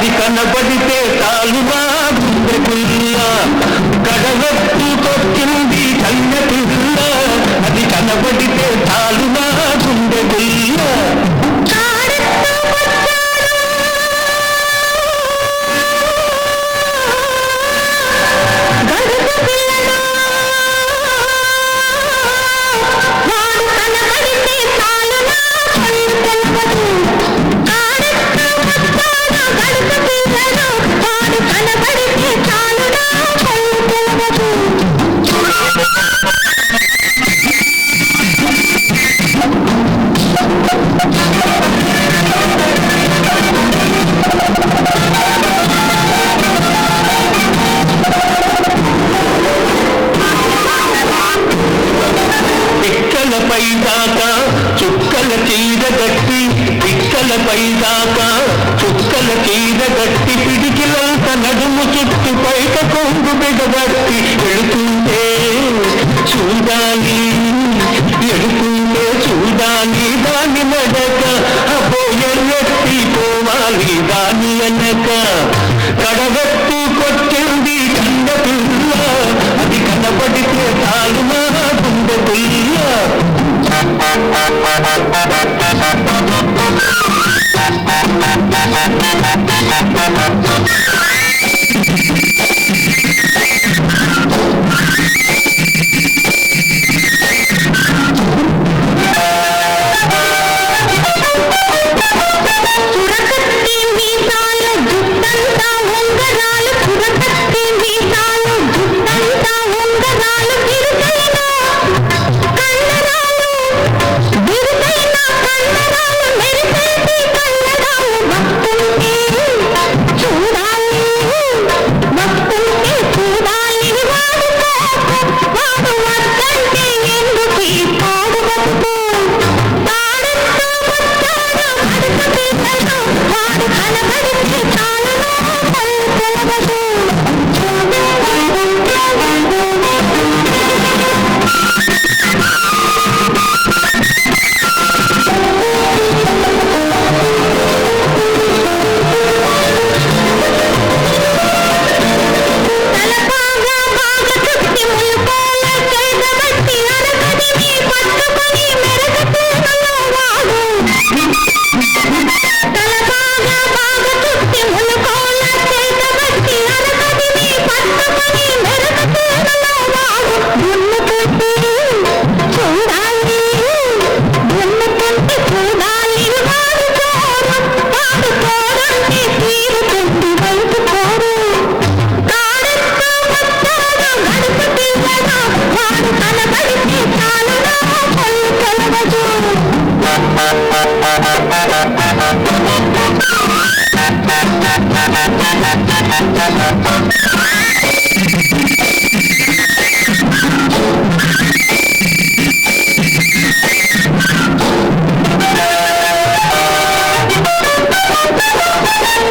అది కనబడితే చాలునా గుండె పిల్ల కడవెత్తుకొచ్చింది కన్న పిల్ల అది కనబడితే చాలునా గుండె పిల్ల పిక్కలపై దాకా చుక్కల చీర గట్టి పిక్కలపై దాకా చుక్కల చీర గట్టి పిడికిలంత నడుము చుట్టు పైక కొంగు బిగబట్టి ఎడుతుంటే చూడాలి ఎడుతుంటే చూడాలి దాని నడక అబ్బో ఎర్రెత్తి పోవాలి దాని అనక కడగట్టుకొచ్చింది కన్న పిల్ల అది కనబడితే చాలునా గుండె పిల్ల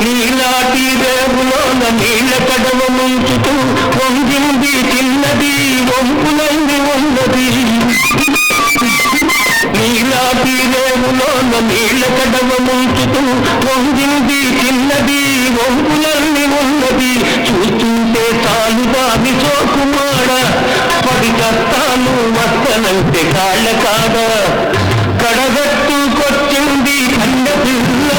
నీలాటి రేవులోన నీళ్ళ కడవ ముంచుతూ వంగింది చిన్నది వంపులైంది ఉన్నది నీలాటి రేవులోన నీళ్ళ కడవ ముంచుతూ వంగింది చిన్నది వంపులైంది ఉన్నది చూస్తుంటే చాలు దాని సోకుమాడ పడి కష్టాలు వస్తనంటే కాళ్ళ కాడ కడగట్టుకొచ్చింది కన్న పిల్ల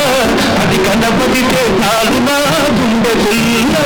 అది కనబడితే చాలునా గుండె పిల్ల